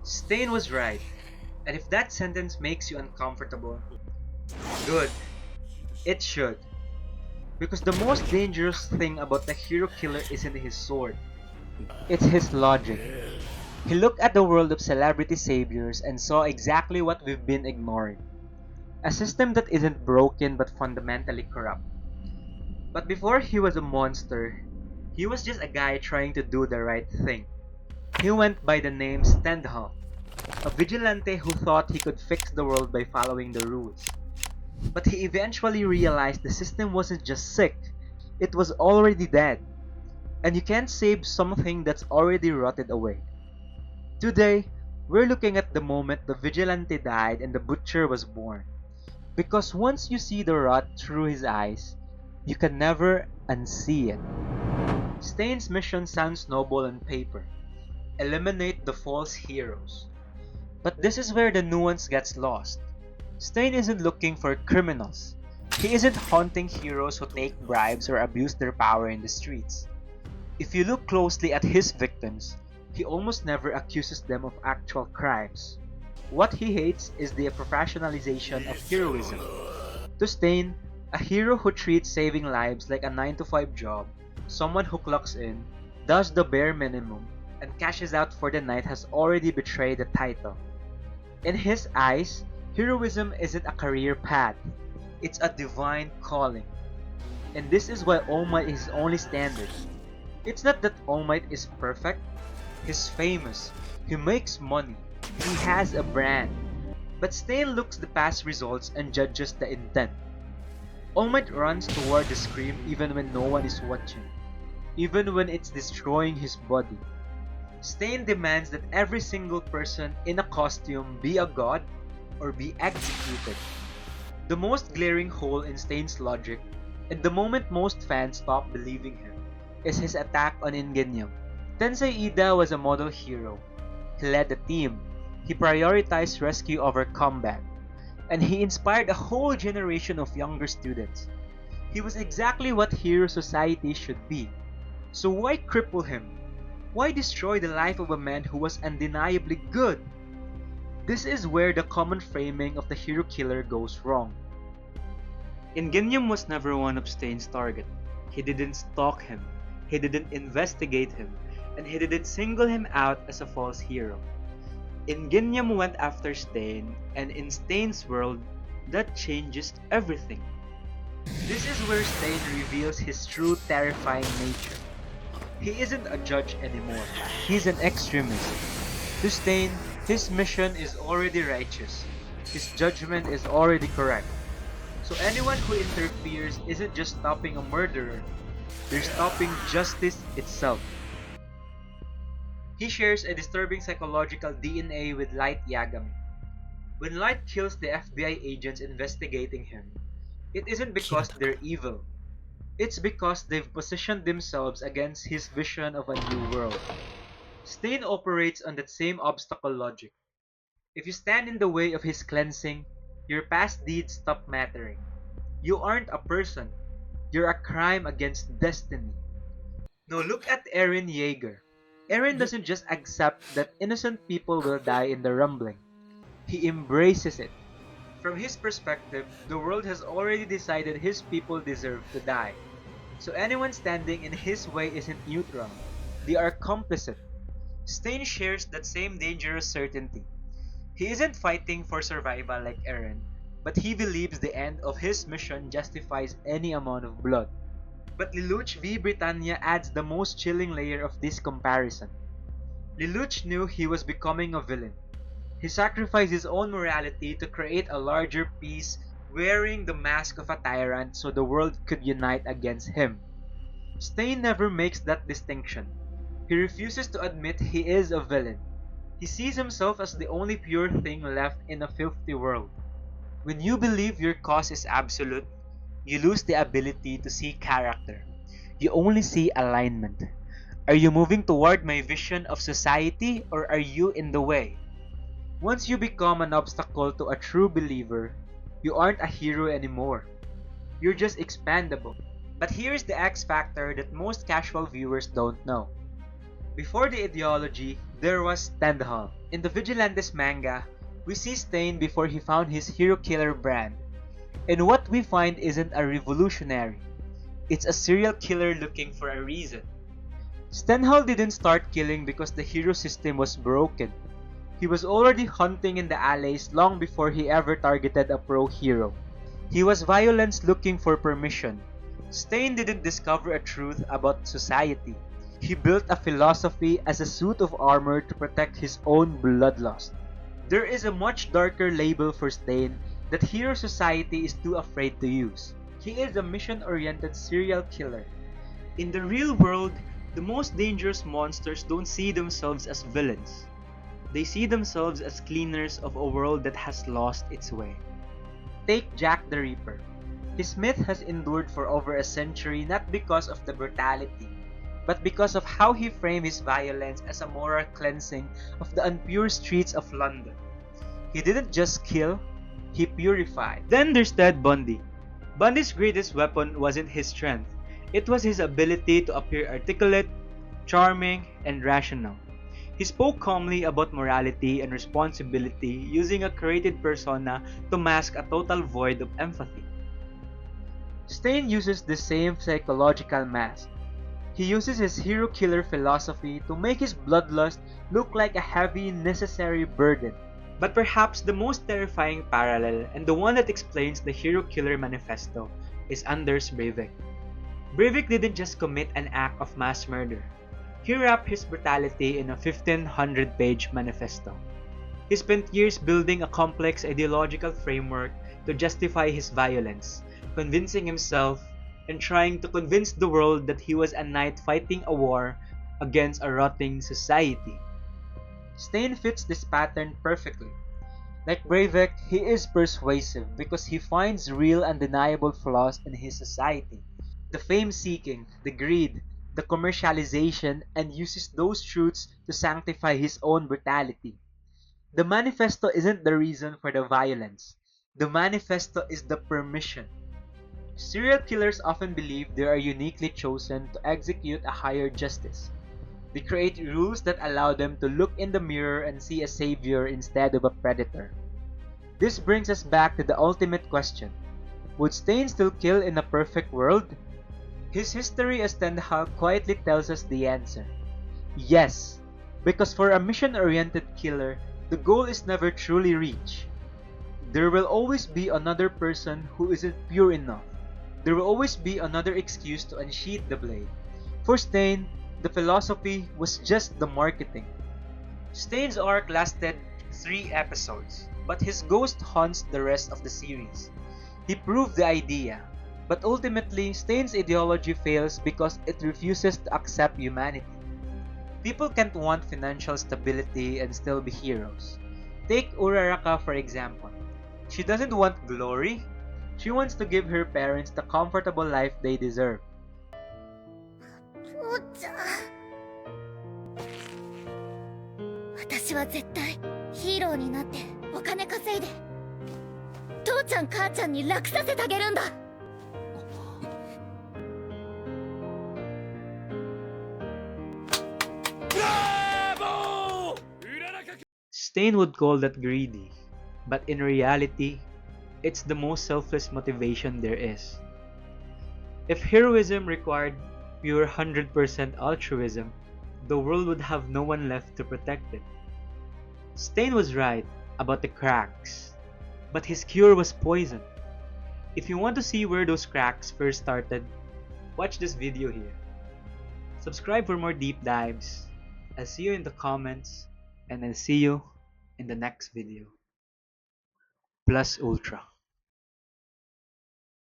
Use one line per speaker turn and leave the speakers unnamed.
Stain was right, and if that sentence makes you uncomfortable, good, it should. Because the most dangerous thing about the hero killer isn't his sword, it's his logic. He looked at the world of celebrity saviors and saw exactly what we've been ignoring. A system that isn't broken but fundamentally corrupt. But before he was a monster, he was just a guy trying to do the right thing. He went by the name Stendhal, a vigilante who thought he could fix the world by following the rules. But he eventually realized the system wasn't just sick, it was already dead. And you can't save something that's already rotted away. Today, we're looking at the moment the vigilante died and the butcher was born. Because once you see the rot through his eyes, you can never unsee it. Stain's mission sounds noble on paper. Eliminate the false heroes. But this is where the nuance gets lost. Stain isn't looking for criminals. He isn't hunting heroes who take bribes or abuse their power in the streets. If you look closely at his victims, he almost never accuses them of actual crimes. What he hates is the professionalization of heroism. To Stain, a hero who treats saving lives like a 9 to 5 job, someone who clocks in, does the bare minimum, and cashes out for the night has already betrayed the title. In his eyes, heroism isn't a career path, it's a divine calling. And this is why All Might is his only standard. It's not that All Might is perfect, he's famous, he makes money, he has a brand. But Stain looks the past results and judges the intent. All Might runs toward the scream even when no one is watching, even when it's destroying his body. Stain demands that every single person in a costume be a god or be executed. The most glaring hole in Stain's logic, and the moment most fans stop believing him, is his attack on Ingenium. Tensei Ida was a model hero. He led the team, he prioritized rescue over combat, and he inspired a whole generation of younger students. He was exactly what hero society should be. So why cripple him? Why destroy the life of a man who was undeniably good? This is where the common framing of the hero killer goes wrong. Ingenium was never one of Stain's target. He didn't stalk him, he didn't investigate him, and he didn't single him out as a false hero. Ingenium went after Stain, and in Stain's world, that changes everything. This is where Stain reveals his true terrifying nature. He isn't a judge anymore, he's an extremist. To Stain, his mission is already righteous, his judgment is already correct. So anyone who interferes isn't just stopping a murderer, they're stopping justice itself. He shares a disturbing psychological DNA with Light Yagami. When Light kills the FBI agents investigating him, it isn't because they're evil. It's because they've positioned themselves against his vision of a new world. Stain operates on that same obstacle logic. If you stand in the way of his cleansing, your past deeds stop mattering. You aren't a person. You're a crime against destiny. Now look at Eren Yeager. Eren doesn't just accept that innocent people will die in the rumbling. He embraces it. From his perspective, the world has already decided his people deserve to die. So anyone standing in his way isn't neutral. They are complicit. Stain shares that same dangerous certainty. He isn't fighting for survival like Eren, but he believes the end of his mission justifies any amount of blood. But Lelouch v Britannia adds the most chilling layer of this comparison. Lelouch knew he was becoming a villain. He sacrificed his own morality to create a larger peace, wearing the mask of a tyrant so the world could unite against him. Stain never makes that distinction. He refuses to admit he is a villain. He sees himself as the only pure thing left in a filthy world. When you believe your cause is absolute, you lose the ability to see character. You only see alignment. Are you moving toward my vision of society or are you in the way? Once you become an obstacle to a true believer, you aren't a hero anymore. You're just expandable. But here's the X factor that most casual viewers don't know. Before the ideology, there was Stendhal. In the Vigilantes manga, we see Stain before he found his hero killer brand. And what we find isn't a revolutionary. It's a serial killer looking for a reason. Stendhal didn't start killing because the hero system was broken. He was already hunting in the alleys long before he ever targeted a pro-hero. He was violence looking for permission. Stain didn't discover a truth about society. He built a philosophy as a suit of armor to protect his own bloodlust. There is a much darker label for Stain that hero society is too afraid to use. He is a mission-oriented serial killer. In the real world, the most dangerous monsters don't see themselves as villains. They see themselves as cleaners of a world that has lost its way. Take Jack the Ripper. His myth has endured for over a century not because of the brutality, but because of how he framed his violence as a moral cleansing of the unpure streets of London. He didn't just kill, he purified. Then there's Ted Bundy. Bundy's greatest weapon wasn't his strength, it was his ability to appear articulate, charming, and rational. He spoke calmly about morality and responsibility using a created persona to mask a total void of empathy. Stain uses the same psychological mask. He uses his hero killer philosophy to make his bloodlust look like a heavy, necessary burden. But perhaps the most terrifying parallel, and the one that explains the hero killer manifesto, is Anders Breivik. Breivik didn't just commit an act of mass murder. He wrapped his brutality in a 1500-page manifesto. He spent years building a complex ideological framework to justify his violence, convincing himself and trying to convince the world that he was a knight fighting a war against a rotting society. Stain fits this pattern perfectly. Like Breivik, he is persuasive because he finds real undeniable flaws in his society. The fame-seeking, the greed, the commercialization, and uses those truths to sanctify his own brutality. The manifesto isn't the reason for the violence. The manifesto is the permission. Serial killers often believe they are uniquely chosen to execute a higher justice. They create rules that allow them to look in the mirror and see a savior instead of a predator. This brings us back to the ultimate question. Would Stain still kill in a perfect world? His history as Stendhal quietly tells us the answer. Yes, because for a mission-oriented killer, the goal is never truly reached. There will always be another person who isn't pure enough. There will always be another excuse to unsheath the blade. For Stain, the philosophy was just the marketing. Stain's arc lasted 3 episodes, but his ghost haunts the rest of the series. He proved the idea, but ultimately, Stain's ideology fails because it refuses to accept humanity. People can't want financial stability and still be heroes. Take Uraraka for example. She doesn't want glory. She wants to give her parents the comfortable life they deserve.
父ちゃん、私は絶対ヒーローになってお金稼いで父ちゃん母ちゃんに楽させてあげるんだ。
Stain would call that greedy, but in reality, it's the most selfless motivation there is. If heroism required pure 100% altruism, the world would have no one left to protect it. Stain was right about the cracks, but his cure was poison. If you want to see where those cracks first started, watch this video here. Subscribe for more deep dives. I'll see you in the comments, and I'll see you in the next video. Plus Ultra.